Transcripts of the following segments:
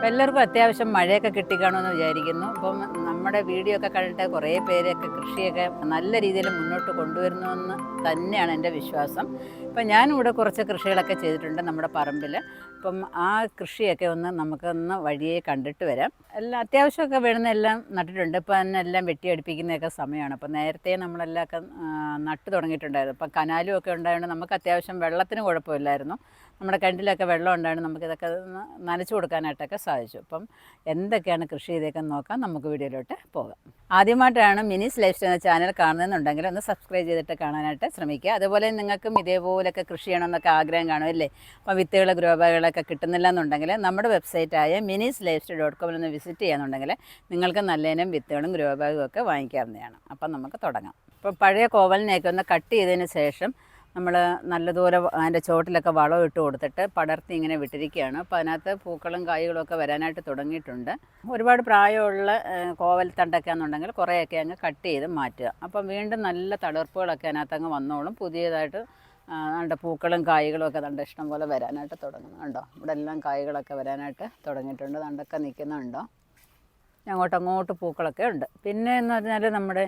എല്ലാവർക്കും അത്യാവശ്യം മഴയൊക്കെ കിട്ടിക്കാണുമെന്ന് വിചാരിക്കുന്നു. അപ്പം നമ്മുടെ വീഡിയോ ഒക്കെ കണ്ടിട്ട് കുറേ പേരൊക്കെ കൃഷിയൊക്കെ നല്ല രീതിയിൽ മുന്നോട്ട് കൊണ്ടുവരുന്നുവെന്ന് തന്നെയാണ് എൻ്റെ വിശ്വാസം. ഇപ്പം ഞാനിവിടെ കുറച്ച് കൃഷികളൊക്കെ ചെയ്തിട്ടുണ്ട് നമ്മുടെ പറമ്പിൽ. അപ്പം ആ കൃഷിയൊക്കെ നമുക്കൊന്ന് വഴിയെ കണ്ടിട്ട് വരാം. എല്ലാം അത്യാവശ്യമൊക്കെ വേണ്ടുന്ന എല്ലാം നട്ടിട്ടുണ്ട്. ഇപ്പം തന്നെ എല്ലാം വെട്ടിയടിപ്പിക്കുന്നതൊക്കെ സമയമാണ്. അപ്പം നേരത്തെ നമ്മളെല്ലാം നട്ട് തുടങ്ങിയിട്ടുണ്ടായിരുന്നു. അപ്പം കനാലും ഒക്കെ ഉണ്ടായതുകൊണ്ട് നമുക്ക് അത്യാവശ്യം വെള്ളത്തിന് കുഴപ്പമില്ലായിരുന്നു. നമ്മുടെ കിണറ്റിലൊക്കെ വെള്ളം ഉണ്ടായിരുന്നു. നമുക്കിതൊക്കെ നനച്ചു കൊടുക്കാനായിട്ടൊക്കെ സാധിച്ചു. അപ്പം എന്തൊക്കെയാണ് കൃഷി ചെയ്തേക്കെന്ന് നോക്കാം. നമുക്ക് വീഡിയോയിലോട്ട് പോകാം. ആദ്യമായിട്ടാണ് മിനീസ് ലൈഫ് സ്റ്റൈൽ എന്ന ചാനൽ കാണുന്നതെന്നുണ്ടെങ്കിൽ ഒന്ന് സബ്സ്ക്രൈബ് ചെയ്തിട്ട് കാണാനായിട്ട് ശ്രമിക്കുക. അതുപോലെ നിങ്ങൾക്കും ഇതേപോലൊക്കെ കൃഷി ചെയ്യണമെന്നൊക്കെ ആഗ്രഹം കാണുമല്ലേ? അപ്പോൾ വിത്തുകൾ ഗ്രോ ബാഗുകളൊക്കെ കിട്ടുന്നില്ല എന്നുണ്ടെങ്കിൽ നമ്മുടെ വെബ്സൈറ്റായ minisLifestyle.com ഒന്ന് വിസിറ്റ് ചെയ്യാന്നുണ്ടെങ്കിൽ നിങ്ങൾക്ക് നല്ലതിനും വിത്തുകളും ഗ്രോ ബാഗും ഒക്കെ വാങ്ങിക്കാവുന്നതാണ്. അപ്പം നമുക്ക് തുടങ്ങാം. ഇപ്പോൾ പഴയ കോവലിനെയൊക്കെ ഒന്ന് കട്ട് ചെയ്തതിന് ശേഷം നമ്മൾ നല്ലതുപോലെ അതിൻ്റെ ചുവട്ടിലൊക്കെ വളം ഇട്ട് കൊടുത്തിട്ട് പടർത്തി ഇങ്ങനെ വിട്ടിരിക്കുകയാണ്. അപ്പോൾ അതിനകത്ത് പൂക്കളും കായ്കളും ഒക്കെ വരാനായിട്ട് തുടങ്ങിയിട്ടുണ്ട്. ഒരുപാട് പ്രായമുള്ള കോവൽ തണ്ടൊക്കെ ആണെന്നുണ്ടെങ്കിൽ കുറേയൊക്കെ അങ്ങ് കട്ട് ചെയ്ത് മാറ്റുക. അപ്പം വീണ്ടും നല്ല തളിർപ്പുകളൊക്കെ അതിനകത്ത് അങ്ങ് വന്നോളും. പുതിയതായിട്ട് നമ്മുടെ പൂക്കളും കായ്കളും ഒക്കെ ദണ്ട ഇഷ്ടം പോലെ വരാനായിട്ട് തുടങ്ങുന്നുണ്ടോ? ഇവിടെ എല്ലാം കായ്കളൊക്കെ വരാനായിട്ട് തുടങ്ങിയിട്ടുണ്ട്. ദണ്ടൊക്കെ നിൽക്കുന്നുണ്ടോ? അങ്ങോട്ട് പൂക്കളൊക്കെ ഉണ്ട്. പിന്നെ എന്ന് പറഞ്ഞാൽ നമ്മുടെ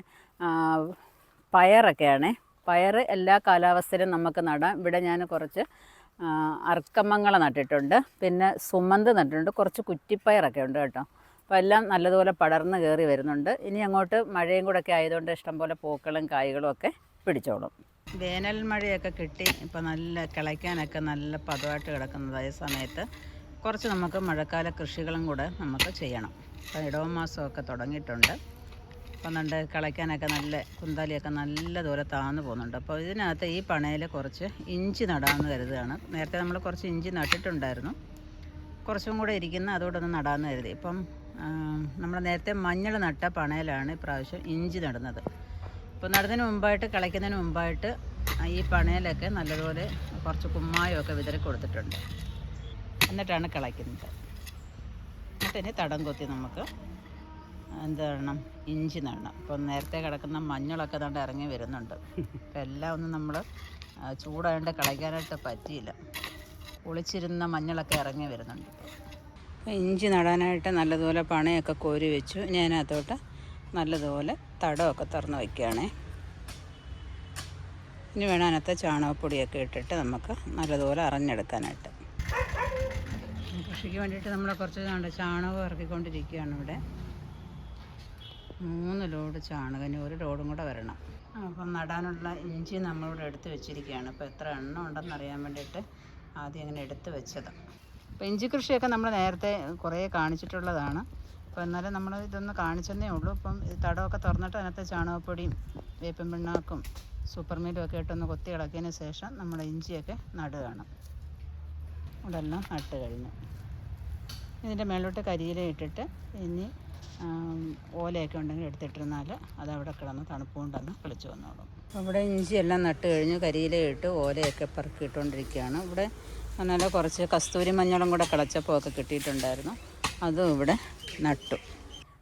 പയറൊക്കെയാണേ. പയർ എല്ലാ കാലാവസ്ഥയിലും നമുക്ക് നടാം. ഇവിടെ ഞാൻ കുറച്ച് അർക്കമ്മങ്ങൾ നട്ടിട്ടുണ്ട്. പിന്നെ സുമന്ത് നട്ടിട്ടുണ്ട്. കുറച്ച് കുറ്റിപ്പയറൊക്കെ ഉണ്ട് കേട്ടോ. അപ്പോൾ എല്ലാം നല്ലതുപോലെ പടർന്ന് കയറി വരുന്നുണ്ട്. ഇനി അങ്ങോട്ട് മഴയും കൂടെ ഒക്കെ ആയതുകൊണ്ട് ഇഷ്ടംപോലെ പൂക്കളും കായ്കളും ഒക്കെ പിടിച്ചോളും. വേനൽ മഴയൊക്കെ കിട്ടി ഇപ്പോൾ നല്ല കിളയ്ക്കാനൊക്കെ നല്ല പദമായിട്ട് കിടക്കുന്നതായ സമയത്ത് കുറച്ച് നമുക്ക് മഴക്കാല കൃഷികളും കൂടെ നമുക്ക് ചെയ്യണം. അപ്പോൾ ഇടവ മാസമൊക്കെ തുടങ്ങിയിട്ടുണ്ട്. അപ്പം കണ്ട് കിളയ്ക്കാനൊക്കെ നല്ല കുന്താലിയൊക്കെ നല്ല ദൂരെ താഴ്ന്നു പോകുന്നുണ്ട്. അപ്പോൾ ഇതിനകത്ത് ഈ പണയിൽ കുറച്ച് ഇഞ്ചി നടാമെന്ന് കരുതുകയാണ്. നേരത്തെ നമ്മൾ കുറച്ച് ഇഞ്ചി നട്ടിട്ടുണ്ടായിരുന്നു. കുറച്ചും കൂടെ ഇരിക്കുന്ന അതോടൊന്ന് നടാമെന്ന് കരുതി. ഇപ്പം നമ്മൾ നേരത്തെ മഞ്ഞൾ നട്ട പണയിലാണ് ഇപ്രാവശ്യം ഇഞ്ചി നടുന്നത്. അപ്പോൾ നടുന്നതിന് മുമ്പായിട്ട് കിളയ്ക്കുന്നതിന് മുമ്പായിട്ട് ഈ പണയിലൊക്കെ നല്ലതുപോലെ കുറച്ച് കുമ്മായമൊക്കെ വിതറി കൊടുത്തിട്ടുണ്ട്. എന്നിട്ടാണ് കിളയ്ക്കുന്നത്. എന്നിട്ടിനി തടം കൊത്തി നമുക്ക് എന്താണ് ഇഞ്ചി നടണം. ഇപ്പം നേരത്തെ കിടക്കുന്ന മഞ്ഞളൊക്കെ ദാണ്ട് ഇറങ്ങി വരുന്നുണ്ട്. അപ്പം എല്ലാം ഒന്നും നമ്മൾ ചൂടായതുകൊണ്ട് കളയ്ക്കാനായിട്ട് പറ്റിയില്ല. ഒളിച്ചിരുന്ന മഞ്ഞളൊക്കെ ഇറങ്ങി വരുന്നുണ്ട്. അപ്പം ഇഞ്ചി നടാനായിട്ട് നല്ലതുപോലെ പണയൊക്കെ കോരി വെച്ചു. ഇനി അതിനകത്തോട്ട് നല്ലതുപോലെ തടമൊക്കെ തുറന്ന് വയ്ക്കുകയാണേ. ഇനി വേണം അതിനകത്ത് ചാണകപ്പൊടിയൊക്കെ ഇട്ടിട്ട് നമുക്ക് നല്ലതുപോലെ അറിഞ്ഞെടുക്കാനായിട്ട്. കൃഷിക്ക് വേണ്ടിയിട്ട് നമ്മൾ കുറച്ച് ചാണകം ഇറക്കിക്കൊണ്ടിരിക്കുകയാണ് ഇവിടെ. 3 ലോഡ് ചാണകം, ഇനി 1 ലോഡും കൂടെ വരണം. അപ്പം നടാനുള്ള ഇഞ്ചി നമ്മളിവിടെ എടുത്ത് വെച്ചിരിക്കുകയാണ്. അപ്പോൾ എത്ര എണ്ണം ഉണ്ടെന്ന് അറിയാൻ വേണ്ടിയിട്ട് ആദ്യം അങ്ങനെ എടുത്ത് വെച്ചതാണ്. അപ്പോൾ ഇഞ്ചി കൃഷിയൊക്കെ നമ്മൾ നേരത്തെ കുറേ കാണിച്ചിട്ടുള്ളതാണ്. അപ്പോൾ എന്നാലും നമ്മൾ ഇതൊന്ന് കാണിച്ചെന്നേ ഉള്ളൂ. അപ്പം ഇത് തടമൊക്കെ തുറന്നിട്ട് അതിനകത്ത് ചാണകപ്പൊടിയും വേപ്പിൻ പിണ്ണാക്കും സൂപ്പർ മീലും ഒക്കെ ഇട്ടൊന്ന് കൊത്തി ഇളക്കിയതിന് ശേഷം നമ്മൾ ഇഞ്ചിയൊക്കെ നടുകയാണ്. ഇവിടെ എല്ലാം നട്ട് കഴിഞ്ഞു. ഇതിൻ്റെ മേലോട്ട് കരിയില ഇട്ടിട്ട് ഇനി ഓലയൊക്കെ ഉണ്ടെങ്കിൽ എടുത്തിട്ടിരുന്നാൽ അതവിടെ കിടന്ന് തണുപ്പ് കൊണ്ടൊന്ന് കളിച്ച് വന്നോളും. അപ്പോൾ ഇവിടെ ഇഞ്ചി എല്ലാം നട്ട് കഴിഞ്ഞ് കരിയില ഇട്ട് ഓലയൊക്കെ പെറുക്കിയിട്ടുകൊണ്ടിരിക്കുകയാണ്. ഇവിടെ നല്ല കുറച്ച് കസ്തൂരി മഞ്ഞളും കൂടെ കിളച്ചപ്പോൾ ഒക്കെ കിട്ടിയിട്ടുണ്ടായിരുന്നു. അതും ഇവിടെ നട്ടു.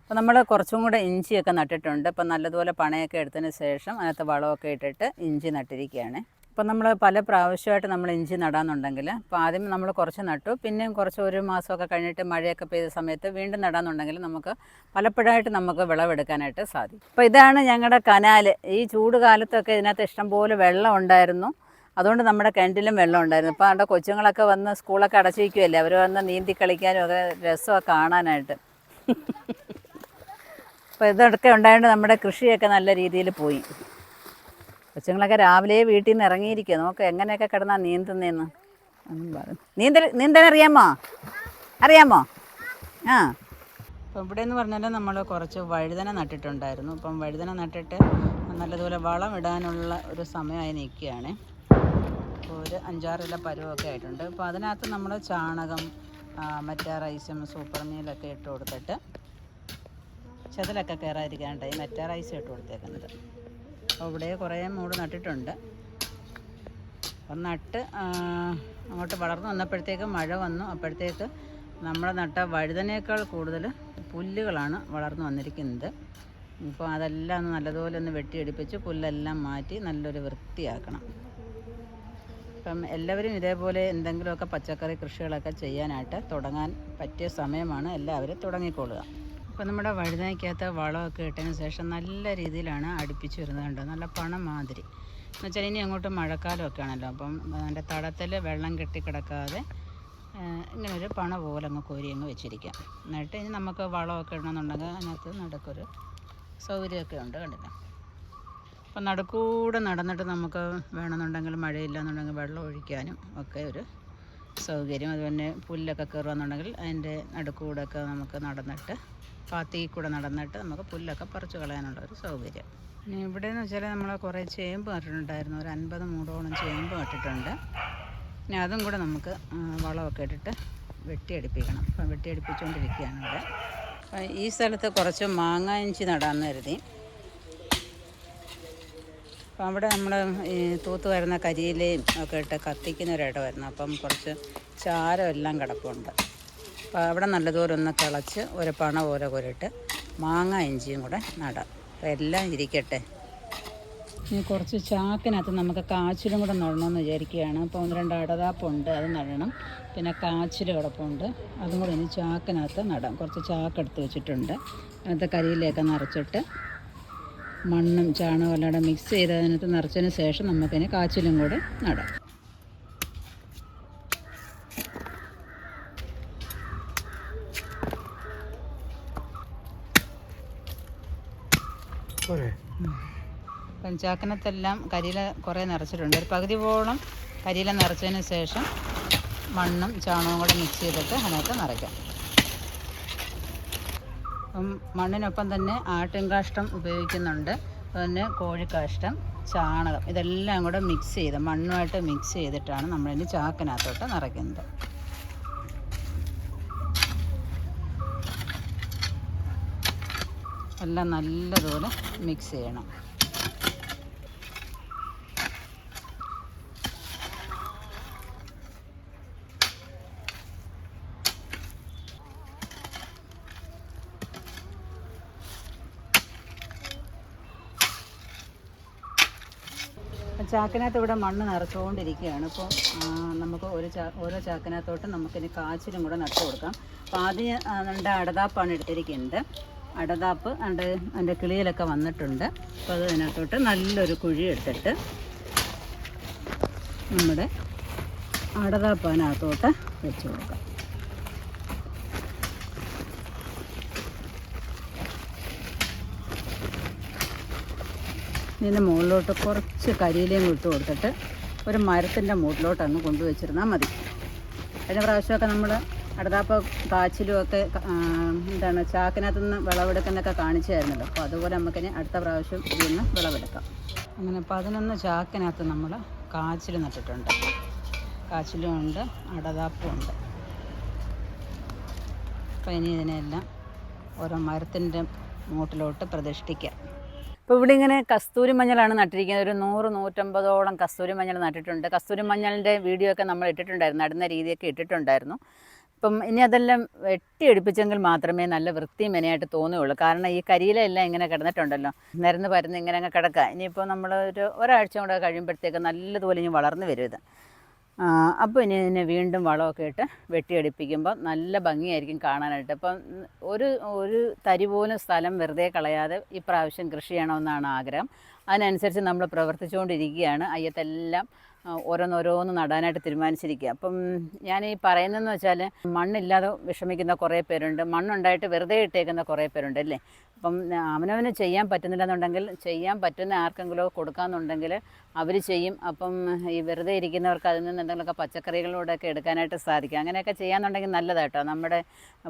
അപ്പോൾ നമ്മൾ കുറച്ചും കൂടെ ഇഞ്ചിയൊക്കെ നട്ടിട്ടുണ്ട്. അപ്പോൾ നല്ലതുപോലെ പണയൊക്കെ എടുത്തതിന് ശേഷം അതിനകത്ത് വളമൊക്കെ ഇട്ടിട്ട് ഇഞ്ചി നട്ടിരിക്കുകയാണ്. അപ്പോൾ നമ്മൾ പല പ്രാവശ്യമായിട്ട് നമ്മൾ ഇഞ്ചി നടാമെന്നുണ്ടെങ്കിൽ അപ്പോൾ ആദ്യം നമ്മൾ കുറച്ച് നട്ടു, പിന്നെയും കുറച്ച് 1 മാസമൊക്കെ കഴിഞ്ഞിട്ട് മഴയൊക്കെ പെയ്ത സമയത്ത് വീണ്ടും നടാമെന്നുണ്ടെങ്കിൽ നമുക്ക് പലപ്പോഴായിട്ട് നമുക്ക് വിളവെടുക്കാനായിട്ട് സാധിക്കും. അപ്പോൾ ഇതാണ് ഞങ്ങളുടെ കനാൽ. ഈ ചൂട് കാലത്തൊക്കെ ഇതിനകത്ത് ഇഷ്ടംപോലെ വെള്ളം ഉണ്ടായിരുന്നു. അതുകൊണ്ട് നമ്മുടെ കിണറ്റിലും വെള്ളം ഉണ്ടായിരുന്നു. ഇപ്പോൾ അവിടെ കൊച്ചുങ്ങളൊക്കെ വന്ന് സ്കൂളൊക്കെ അടച്ചിരിക്കുമല്ലേ, അവർ വന്ന് നീന്തി കളിക്കാനും ഒക്കെ രസമൊക്കെ കാണാനായിട്ട്. അപ്പോൾ ഇതൊക്കെ ഉണ്ടായതുകൊണ്ട് നമ്മുടെ കൃഷിയൊക്കെ നല്ല രീതിയിൽ പോയി. കൊച്ചുങ്ങളൊക്കെ രാവിലെ വീട്ടിൽ നിന്ന് ഇറങ്ങിയിരിക്കുക. നോക്ക് എങ്ങനെയൊക്കെ കിടന്നാൽ നീന്തുന്നതെന്ന്. നീന്തൽ അറിയാമോ? ആ. അപ്പം ഇവിടെ എന്ന് പറഞ്ഞാൽ നമ്മൾ കുറച്ച് വഴുതന നട്ടിട്ടുണ്ടായിരുന്നു. അപ്പം വഴുതന നട്ടിട്ട് നല്ലതുപോലെ വളം ഇടാനുള്ള ഒരു സമയമായി നിൽക്കുകയാണ്. അപ്പോൾ ഒരു 5-6 ഇല പരുവമൊക്കെ ആയിട്ടുണ്ട്. അപ്പോൾ അതിനകത്ത് നമ്മൾ ചാണകം, മറ്റേ റൈസും സൂപ്പർ മീലൊക്കെ ഇട്ട് കൊടുത്തിട്ട് ചെതലൊക്കെ കയറാതിരിക്കാനായിട്ടായി മറ്റേ റൈസ് ഇട്ട് കൊടുത്തേക്കുന്നത്. അപ്പോൾ ഇവിടെ കുറേ മൂട് നട്ടിട്ടുണ്ട്. അപ്പം നട്ട് അങ്ങോട്ട് വളർന്നു വന്നപ്പോഴത്തേക്ക് മഴ വന്നു. അപ്പോഴത്തേക്ക് നമ്മൾ നട്ട വഴുതനേക്കാൾ കൂടുതൽ പുല്ലുകളാണ് വളർന്നു വന്നിരിക്കുന്നത്. അപ്പോൾ അതെല്ലാം ഒന്ന് നല്ലതുപോലെ ഒന്ന് വെട്ടിയടിപ്പിച്ച് പുല്ലെല്ലാം മാറ്റി നല്ലൊരു വൃത്തിയാക്കണം. അപ്പം എല്ലാവരും ഇതേപോലെ എന്തെങ്കിലുമൊക്കെ പച്ചക്കറി കൃഷികളൊക്കെ ചെയ്യാനായിട്ട് തുടങ്ങാൻ പറ്റിയ സമയമാണ്. എല്ലാവരും തുടങ്ങിക്കൊള്ളുക. അപ്പോൾ നമ്മുടെ വഴുതനയ്ക്കകത്ത് വളമൊക്കെ ഇട്ടതിന് ശേഷം നല്ല രീതിയിലാണ് അടുപ്പിച്ച് വരുന്നത്. കണ്ടോ, നല്ല പണം മാതിരി. എന്നുവെച്ചാൽ ഇനി അങ്ങോട്ട് മഴക്കാലമൊക്കെ ആണല്ലോ, അപ്പം അതിൻ്റെ തടത്തിൽ വെള്ളം കെട്ടിക്കിടക്കാതെ ഇങ്ങനൊരു പണ പോലെ അങ്ങ് കോരി അങ്ങ് വെച്ചിരിക്കാം. എന്നിട്ട് ഇനി നമുക്ക് വളമൊക്കെ ഇടണമെന്നുണ്ടെങ്കിൽ അതിനകത്ത് നടുക്കൊരു സൗകര്യമൊക്കെ ഉണ്ട്, കണ്ടില്ല. അപ്പം നടുക്കൂടെ നടന്നിട്ട് നമുക്ക് വേണമെന്നുണ്ടെങ്കിൽ മഴയില്ലാന്നുണ്ടെങ്കിൽ വെള്ളം ഒഴിക്കാനും ഒക്കെ ഒരു സൗകര്യം. അതുപോലെ പുല്ലൊക്കെ കയറുകയെന്നുണ്ടെങ്കിൽ അതിൻ്റെ നടുക്കൂടെയൊക്കെ നമുക്ക് നടന്നിട്ട് പാത്തി കൂടെ നടന്നിട്ട് നമുക്ക് പുല്ലൊക്കെ പറിച്ച് കളയാനുള്ള ഒരു സൗകര്യം. പിന്നെ ഇവിടെ എന്ന് വെച്ചാൽ നമ്മൾ കുറേ ചേമ്പ് നട്ടിട്ടുണ്ടായിരുന്നു, ഒരു 50 മൂടോളം ചേമ്പ് നട്ടിട്ടുണ്ട്. പിന്നെ അതും കൂടെ നമുക്ക് വളമൊക്കെ ഇട്ടിട്ട് വെട്ടിയടിപ്പിക്കണം. അപ്പം വെട്ടിയടിപ്പിച്ചുകൊണ്ടിരിക്കുകയാണ് ഇവിടെ. അപ്പം ഈ സ്ഥലത്ത് കുറച്ച് മാങ്ങ ഇഞ്ചി നടാമെന്ന് കരുതി. അപ്പം അവിടെ നമ്മൾ ഈ തൂത്ത് വരുന്ന കരിയിലയും ഒക്കെ ഇട്ട് കത്തിക്കുന്ന ഒരിടമായിരുന്നു. അപ്പം കുറച്ച് ചാരം എല്ലാം കിടപ്പുണ്ട്. അപ്പോൾ അവിടെ നല്ലതുപോലെ ഒന്ന് കിളച്ച് ഒരു പണ പോലെ കോരിട്ട് മാങ്ങ ഇഞ്ചിയും കൂടെ നടാം. അപ്പോൾ എല്ലാം ഇരിക്കട്ടെ. ഇനി കുറച്ച് ചാക്കിനകത്ത് നമുക്ക് കാച്ചിലും കൂടെ നടണമെന്ന് വിചാരിക്കുകയാണ്. അപ്പോൾ 1-2 അടതാപ്പുണ്ട്, അത് നടണം. പിന്നെ കാച്ചിൽ കിടപ്പുണ്ട്, അതും കൂടെ ഇനി ചാക്കിനകത്ത് നടാം. കുറച്ച് ചാക്കെടുത്ത് വെച്ചിട്ടുണ്ട്. അതിനകത്ത് കരിയിലൊക്കെ നിറച്ചിട്ട് മണ്ണും ചാണകവും എല്ലാം കൂടെ മിക്സ് ചെയ്ത് അതിനകത്ത് നിറച്ചതിന് ശേഷം നമുക്കിനി കാച്ചിലും കൂടെ നടാം. പഞ്ചാക്കനത്തെല്ലാം കരിയില കുറേ നിറച്ചിട്ടുണ്ട്. ഒരു പകുതിയോളം കരിയില നിറച്ചതിന് ശേഷം മണ്ണും ചാണകവും കൂടെ മിക്സ് ചെയ്തിട്ട് അതിനകത്ത് നിറയ്ക്കാം. അപ്പം മണ്ണിനൊപ്പം തന്നെ ആട്ടിൻകാഷ്ടം ഉപയോഗിക്കുന്നുണ്ട്, പിന്നെ കോഴിക്കാഷ്ടം, ചാണകം, ഇതെല്ലാം കൂടെ മിക്സ് ചെയ്ത് മണ്ണുമായിട്ട് മിക്സ് ചെയ്തിട്ടാണ് നമ്മളിനി ചാക്കിനകത്തോട്ട് നിറയ്ക്കുന്നത്. എല്ലാം നല്ലതുപോലെ മിക്സ് ചെയ്യണം. ചാക്കിനകത്ത് ഇവിടെ മണ്ണ് നിറച്ചുകൊണ്ടിരിക്കുകയാണ്. ഇപ്പോൾ നമുക്ക് ഓരോ ചാക്കിനകത്തോട്ട് നമുക്കിനി കാച്ചിലും കൂടെ നട്ടു കൊടുക്കാം. അപ്പോൾ ആദ്യം നമ്മുടെ അടതാപ്പാണ് എടുത്തിരിക്കുന്നത്. അടതാപ്പ് അതിൻ്റെ കിളിയിലൊക്കെ വന്നിട്ടുണ്ട്. അപ്പോൾ അത് അതിനകത്തോട്ട് നല്ലൊരു കുഴി എടുത്തിട്ട് നമ്മുടെ അടതാപ്പ് അതിനകത്തോട്ട് വെച്ച് കൊടുക്കാം. ഇതിൻ്റെ മുകളിലോട്ട് കുറച്ച് കരിയിലയും ഇട്ട് കൊടുത്തിട്ട് ഒരു മരത്തിൻ്റെ മൂട്ടിലോട്ട് അങ്ങ് കൊണ്ടുവച്ചിരുന്നാൽ മതി. കഴിഞ്ഞ പ്രാവശ്യമൊക്കെ നമ്മൾ അടതാപ്പ കാച്ചിലും ഒക്കെ ചാക്കിനകത്തു നിന്ന് വിളവെടുക്കുന്നൊക്കെ കാണിച്ചായിരുന്നല്ലോ. അപ്പോൾ അതുപോലെ നമുക്കിനി അടുത്ത പ്രാവശ്യം ഇതിൽ നിന്ന് വിളവെടുക്കാം. അങ്ങനെ 11 ചാക്കിനകത്ത് നമ്മൾ കാച്ചിൽ നട്ടിട്ടുണ്ട്. കാച്ചിലും ഉണ്ട്, അടതാപ്പും ഉണ്ട്. അപ്പോൾ ഇനി ഇതിനെല്ലാം ഓരോ മരത്തിൻ്റെ മൂട്ടിലോട്ട് പ്രതിഷ്ഠിക്കാം. ഇപ്പോൾ ഇവിടെ ഇങ്ങനെ കസ്തൂരി മഞ്ഞളാണ് നട്ടിരിക്കുന്നത്. ഒരു 100-150ഓളം കസ്തൂരി മഞ്ഞൾ നട്ടിട്ടുണ്ട്. കസ്തൂരി മഞ്ഞളിൻ്റെ വീഡിയോ ഒക്കെ നമ്മൾ ഇട്ടിട്ടുണ്ടായിരുന്നു, നടുന്ന രീതിയൊക്കെ ഇട്ടിട്ടുണ്ടായിരുന്നു. ഇപ്പം ഇനി അതെല്ലാം വെട്ടിയെടുപ്പിച്ചെങ്കിൽ മാത്രമേ നല്ല വൃത്തിയും മെനയായിട്ട് തോന്നുകയുള്ളൂ. കാരണം ഈ കരിയിലെല്ലാം ഇങ്ങനെ കിടന്നിട്ടുണ്ടല്ലോ, നിരന്ന് പരന്ന് ഇങ്ങനെ അങ്ങ് കിടക്കുക. ഇനിയിപ്പോൾ നമ്മൾ ഒരാഴ്ച കൂടെ കഴിയുമ്പോഴത്തേക്ക് നല്ലതുപോലെ ഇനി വളർന്നു വരും ഇത്. അപ്പോൾ ഇനി ഇതിനെ വീണ്ടും വളമൊക്കെ ഇട്ട് വെട്ടിയെടുപ്പിക്കുമ്പോൾ നല്ല ഭംഗിയായിരിക്കും കാണാനായിട്ട്. അപ്പം ഒരു തരി പോലും സ്ഥലം വെറുതെ കളയാതെ ഈ പ്രാവശ്യം കൃഷി ചെയ്യണമെന്നാണ് ആഗ്രഹം. അതിനനുസരിച്ച് നമ്മൾ പ്രവർത്തിച്ചുകൊണ്ടിരിക്കുകയാണ്. അയ്യത്തെല്ലാം ഓരോന്നോരോന്ന് നടാനായിട്ട് തീരുമാനിച്ചിരിക്കുക. അപ്പം ഞാൻ ഈ പറയുന്നതെന്ന് വെച്ചാൽ മണ്ണില്ലാതെ വിഷമിക്കുന്ന കുറേ പേരുണ്ട്, മണ്ണുണ്ടായിട്ട് വെറുതെ ഇട്ടേക്കുന്ന കുറേ പേരുണ്ട് അല്ലേ. അപ്പം അവനവന് ചെയ്യാൻ പറ്റുന്നില്ലെന്നുണ്ടെങ്കിൽ ചെയ്യാൻ പറ്റുന്ന ആർക്കെങ്കിലും കൊടുക്കാമെന്നുണ്ടെങ്കിൽ അവർ ചെയ്യും. അപ്പം ഈ വെറുതെ ഇരിക്കുന്നവർക്ക് അതിൽ നിന്ന് എന്തെങ്കിലുമൊക്കെ പച്ചക്കറികളോടൊക്കെ എടുക്കാനായിട്ട് സാധിക്കും. അങ്ങനെയൊക്കെ ചെയ്യാമെന്നുണ്ടെങ്കിൽ നല്ലതായിട്ടോ. നമ്മുടെ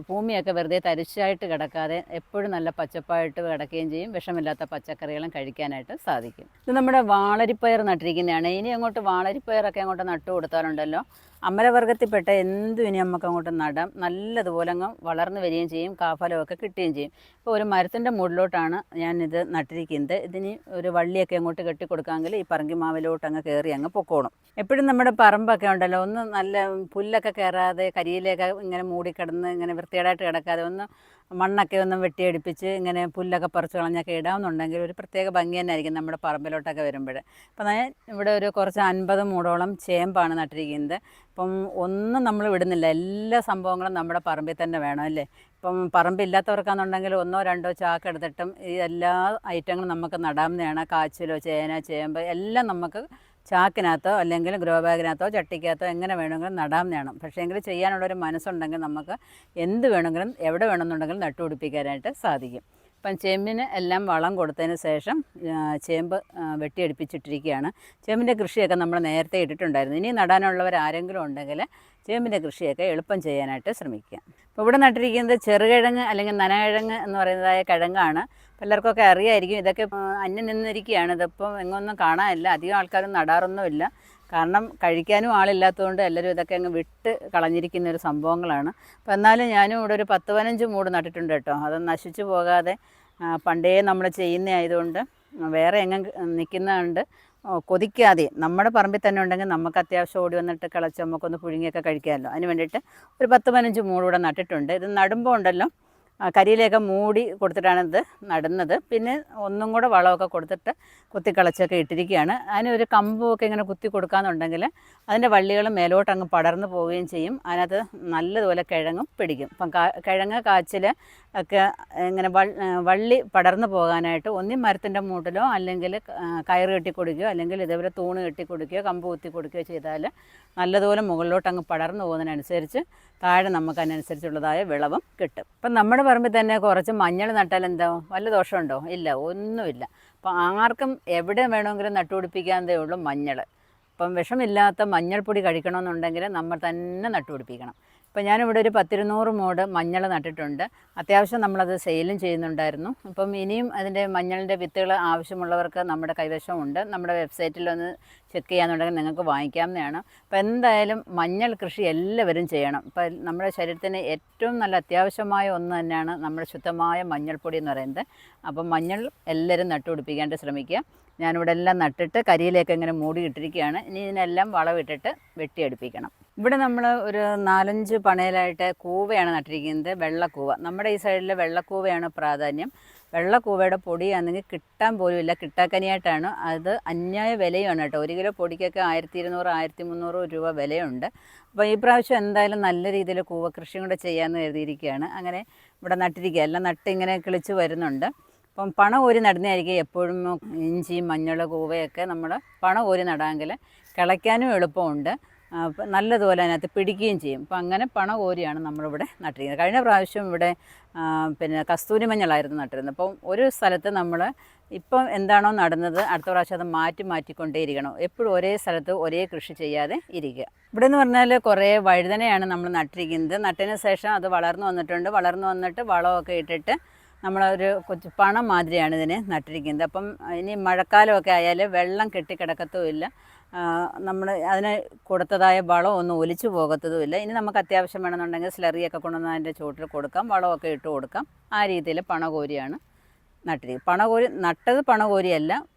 ഭൂമിയൊക്കെ വെറുതെ തരിശായിട്ട് കിടക്കാതെ എപ്പോഴും നല്ല പച്ചപ്പായിട്ട് കിടക്കുകയും ചെയ്യും. വിഷമില്ലാത്ത പച്ചക്കറികളും കഴിക്കാനായിട്ട് സാധിക്കും. ഇത് നമ്മുടെ വാളരിപ്പയർ നട്ടിരിക്കുന്നതാണ്. ഇനി അങ്ങോട്ട് വാളരിപ്പയറൊക്കെ അങ്ങോട്ട് നട്ടു കൊടുത്താലുണ്ടല്ലോ അമരവർഗത്തിൽപ്പെട്ട എന്തും ഇനി നമുക്ക് അങ്ങോട്ട് നടാം. നല്ലതുപോലെ അങ്ങ് വളർന്നു വരികയും ചെയ്യും, കാഫലമൊക്കെ കിട്ടുകയും ചെയ്യും. ഇപ്പോൾ ഒരു മരത്തിൻ്റെ മുകളിലോട്ടാണ് ഞാനിത് നട്ടിരിക്കുന്നത്. ഇതിന് ഒരു വള്ളിയൊക്കെ അങ്ങോട്ട് കെട്ടിക്കൊടുക്കാമെങ്കിൽ ഈ പറങ്കിമാവിലോട്ട് അങ്ങ് കയറി അങ്ങ് പൊക്കോളും. എപ്പോഴും നമ്മുടെ പറമ്പൊക്കെ ഉണ്ടല്ലോ, ഒന്ന് നല്ല പുല്ലൊക്കെ കയറാതെ കരിയിലൊക്കെ ഇങ്ങനെ മൂടിക്കിടന്ന് ഇങ്ങനെ വൃത്തികേടായിട്ട് കിടക്കാതെ ഒന്ന് മണ്ണൊക്കെ ഒന്ന് വെട്ടിയടിപ്പിച്ച് ഇങ്ങനെ പുല്ലൊക്കെ പറിച്ച് കളഞ്ഞൊക്കെ ഇടാമെന്നുണ്ടെങ്കിൽ ഒരു പ്രത്യേക ഭംഗി തന്നെ ആയിരിക്കും നമ്മുടെ പറമ്പിലോട്ടൊക്കെ വരുമ്പോൾ. അപ്പം ഞാൻ ഇവിടെ ഒരു കുറച്ച് 50 മൂടോളം ചേമ്പാണ് നട്ടിരിക്കുന്നത്. ഇപ്പം ഒന്നും നമ്മൾ വിടുന്നില്ല, എല്ലാ സംഭവങ്ങളും നമ്മുടെ പറമ്പിൽ തന്നെ വേണം അല്ലേ. ഇപ്പം പറമ്പില്ലാത്തവർക്കാണെന്നുണ്ടെങ്കിൽ 1 2 ചാക്ക് എടുത്തിട്ടും ഈ എല്ലാ ഐറ്റങ്ങളും നമുക്ക് നടാവുന്നതാണ്. കാച്ചിലോ ചേന ചേമ്പ് എല്ലാം നമുക്ക് ചാക്കിനകത്തോ അല്ലെങ്കിൽ ഗ്രോ ബാഗിനകത്തോ ചട്ടിക്കകത്തോ എങ്ങനെ വേണമെങ്കിലും നടാവുന്നതാണ്. പക്ഷേ എങ്കിൽ ചെയ്യാനുള്ളൊരു മനസ്സുണ്ടെങ്കിൽ നമുക്ക് എന്ത് വേണമെങ്കിലും എവിടെ വേണമെന്നുണ്ടെങ്കിലും നട്ടുപിടിപ്പിക്കാനായിട്ട് സാധിക്കും. ഇപ്പം ചേമ്പിന് എല്ലാം വളം കൊടുത്തതിന് ശേഷം ചേമ്പ് വെട്ടിയടിപ്പിച്ചിട്ടിരിക്കുകയാണ്. ചേമ്പിൻ്റെ കൃഷിയൊക്കെ നമ്മൾ നേരത്തെ ഇട്ടിട്ടുണ്ടായിരുന്നു. ഇനി നടാനുള്ളവർ ആരെങ്കിലും ഉണ്ടെങ്കിൽ ചേമ്പിൻ്റെ കൃഷിയൊക്കെ എളുപ്പം ചെയ്യാനായിട്ട് ശ്രമിക്കുക. ഇപ്പോൾ ഇവിടെ നട്ടിരിക്കുന്നത് ചെറുകിഴങ്ങ് അല്ലെങ്കിൽ നനകിഴങ്ങ് എന്ന് പറയുന്നതായ കിഴങ്ങാണ്. പലർക്കൊക്കെ അറിയായിരിക്കും. ഇതൊക്കെ അന്യം നിന്നിരിക്കുകയാണ്. ഇതിപ്പം എങ്ങൊന്നും കാണാനില്ല, അധികം ആൾക്കാരും നടാറൊന്നുമില്ല. കാരണം കഴിക്കാനും ആളില്ലാത്തതുകൊണ്ട് എല്ലാവരും ഇതൊക്കെ അങ്ങ് വിട്ട് കളഞ്ഞിരിക്കുന്ന ഒരു സംഭവങ്ങളാണ്. അപ്പോൾ എന്നാലും ഞാനും ഇവിടെ ഒരു 10-15 മൂട് നട്ടിട്ടുണ്ട് കേട്ടോ. അത് നശിച്ചു പോകാതെ പണ്ടേ നമ്മൾ ചെയ്യുന്ന ആയതുകൊണ്ട് വേറെ എങ്ങും നിൽക്കുന്നതുകൊണ്ട് കൊതിക്കാതെ നമ്മുടെ പറമ്പിൽ തന്നെ ഉണ്ടെങ്കിൽ നമുക്ക് അത്യാവശ്യം ഓടി വന്നിട്ട് കിളച്ച് നമുക്കൊന്ന് പുഴുങ്ങിയൊക്കെ കഴിക്കാമല്ലോ. അതിന് വേണ്ടിയിട്ട് ഒരു 10-15 മൂടൂടെ നട്ടിട്ടുണ്ട്. ഇത് നടുമ്പോൾ ഉണ്ടല്ലോ കരിയിലൊക്കെ മൂടി കൊടുത്തിട്ടാണ് ഇത് നടുന്നത്. പിന്നെ ഒന്നും കൂടെ വളമൊക്കെ കൊടുത്തിട്ട് കുത്തിക്കളച്ചൊക്കെ ഇട്ടിരിക്കുകയാണ്. അതിനൊരു കമ്പുമൊക്കെ ഇങ്ങനെ കുത്തി കൊടുക്കാമെന്നുണ്ടെങ്കിൽ അതിൻ്റെ വള്ളികൾ മേലോട്ട് അങ്ങ് പടർന്നു പോവുകയും ചെയ്യും. അതിനകത്ത് നല്ലതുപോലെ കിഴങ്ങും പിടിക്കും. അപ്പം കിഴങ്ങ് കാച്ചിൽ ഒക്കെ ഇങ്ങനെ വള്ളി പടർന്നു പോകാനായിട്ട് ഒന്നി മരത്തിൻ്റെ മൂട്ടിലോ അല്ലെങ്കിൽ കയറ് കെട്ടി കൊടുക്കുകയോ അല്ലെങ്കിൽ ഇതേപോലെ തൂണ് കെട്ടി കൊടുക്കുകയോ കമ്പ് കുത്തി കൊടുക്കുകയോ ചെയ്താൽ നല്ലതുപോലെ മുകളിലോട്ട് അങ്ങ് പടർന്നു പോകുന്നതിനനുസരിച്ച് താഴെ നമുക്ക് അതിനനുസരിച്ചുള്ളതായ വിളവും കിട്ടും. ഇപ്പം നമ്മുടെ പറമ്പിൽ തന്നെ കുറച്ച് മഞ്ഞൾ നട്ടാൽ എന്താവും? വല്ല ദോഷമുണ്ടോ? ഇല്ല, ഒന്നുമില്ല. അപ്പോൾ ആർക്കും എവിടെ വേണമെങ്കിലും നട്ടുപിടിപ്പിക്കാവുന്നതേ ഉള്ളൂ മഞ്ഞൾ. അപ്പം വിഷമില്ലാത്ത മഞ്ഞൾപ്പൊടി കഴിക്കണമെന്നുണ്ടെങ്കിൽ നമ്മൾ തന്നെ നട്ടുപിടിപ്പിക്കണം. ഇപ്പം ഞാനിവിടെ ഒരു 10-200 മൂട് മഞ്ഞൾ നട്ടിട്ടുണ്ട്. അത്യാവശ്യം നമ്മളത് സെയിലും ചെയ്യുന്നുണ്ടായിരുന്നു. അപ്പം ഇനിയും അതിൻ്റെ മഞ്ഞളിൻ്റെ വിത്തുകൾ ആവശ്യമുള്ളവർക്ക് നമ്മുടെ കൈവശമുണ്ട്. നമ്മുടെ വെബ്സൈറ്റിലൊന്ന് ചെക്ക് ചെയ്യാന്നുണ്ടെങ്കിൽ നിങ്ങൾക്ക് വാങ്ങിക്കാവുന്നതാണ്. അപ്പോൾ എന്തായാലും മഞ്ഞൾ കൃഷി എല്ലാവരും ചെയ്യണം. ഇപ്പം നമ്മുടെ ശരീരത്തിന് ഏറ്റവും നല്ല അത്യാവശ്യമായ ഒന്ന് തന്നെയാണ് നമ്മുടെ ശുദ്ധമായ മഞ്ഞൾപ്പൊടി എന്ന് പറയുന്നത്. അപ്പം മഞ്ഞൾ എല്ലാവരും നട്ടുപിടിപ്പിക്കാനായിട്ട് ശ്രമിക്കുക. ഞാനിവിടെ എല്ലാം നട്ടിട്ട് കരിയിലേക്ക് ഇങ്ങനെ മൂടി ഇട്ടിരിക്കുകയാണ്. ഇനി ഇതിനെല്ലാം വളമിട്ടിട്ട് വെട്ടിയടിപ്പിക്കണം. ഇവിടെ നമ്മൾ ഒരു 4-5 പണയിലായിട്ട് കൂവയാണ് നട്ടിരിക്കുന്നത്. വെള്ളക്കൂവ. നമ്മുടെ ഈ സൈഡിൽ വെള്ളക്കൂവയാണ് പ്രാധാന്യം. വെള്ളക്കൂവയുടെ പൊടിയാണെങ്കിൽ കിട്ടാൻ പോലുമില്ല, കിട്ടാക്കനിയായിട്ടാണ്. അത് അന്യായ വിലയാണ് കേട്ടോ. 1 കിലോ പൊടിക്കൊക്കെ 1200-1300 രൂപ വിലയുണ്ട്. അപ്പോൾ ഈ പ്രാവശ്യം എന്തായാലും നല്ല രീതിയിൽ കൂവ കൃഷിയും കൂടെ ചെയ്യാമെന്ന് കരുതിയിരിക്കുകയാണ്. അങ്ങനെ ഇവിടെ നട്ടിരിക്കുക. എല്ലാം നട്ട് ഇങ്ങനെ കിളിച്ച് വരുന്നുണ്ട്. അപ്പം പണ കോരി നടുന്നതായിരിക്കും എപ്പോഴും. ഇഞ്ചി മഞ്ഞൾ കൂവയൊക്കെ നമ്മൾ പണ കോരി നടാമെങ്കിൽ കിളയ്ക്കാനും എളുപ്പമുണ്ട്, നല്ലതുപോലെ അതിനകത്ത് പിടിക്കുകയും ചെയ്യും. അപ്പം അങ്ങനെ പണ കോരിയാണ് നമ്മളിവിടെ നട്ടിരിക്കുന്നത്. കഴിഞ്ഞ പ്രാവശ്യം ഇവിടെ പിന്നെ കസ്തൂരി മഞ്ഞളായിരുന്നു നട്ടിരുന്നത്. അപ്പം ഒരു സ്ഥലത്ത് നമ്മൾ ഇപ്പം എന്താണോ നടുന്നത് അടുത്ത പ്രാവശ്യം അത് മാറ്റിക്കൊണ്ടേയിരിക്കണം. എപ്പോഴും ഒരേ സ്ഥലത്ത് ഒരേ കൃഷി ചെയ്യാതെ ഇരിക്കുക. ഇവിടെ എന്ന് പറഞ്ഞാൽ കുറേ വഴുതനയാണ് നമ്മൾ നട്ടിരിക്കുന്നത്. നട്ടതിന് ശേഷം അത് വളർന്നു വന്നിട്ടുണ്ട്. വളർന്നു വന്നിട്ട് വളമൊക്കെ ഇട്ടിട്ട് നമ്മളൊരു കൊച്ചു പണം മാതിരിയാണ് ഇതിനെ നട്ടിരിക്കുന്നത്. അപ്പം ഇനി മഴക്കാലമൊക്കെ ആയാൽ വെള്ളം കെട്ടിക്കിടക്കത്തുമില്ല, നമ്മൾ അതിന് കൊടുത്തതായ വളം ഒന്നും ഒലിച്ചു പോകത്തതുമില്ല. ഇനി നമുക്ക് അത്യാവശ്യം വേണമെന്നുണ്ടെങ്കിൽ സ്ലറിയൊക്കെ കൊണ്ടുവന്ന് അതിൻ്റെ ചുവട്ടിൽ കൊടുക്കാം, വളമൊക്കെ ഇട്ട് കൊടുക്കാം. ആ രീതിയിൽ പണകോരിയാണ് നട്ടിരിക്കുന്നത്. പണകോരി നട്ടത് പണകോരിയല്ല,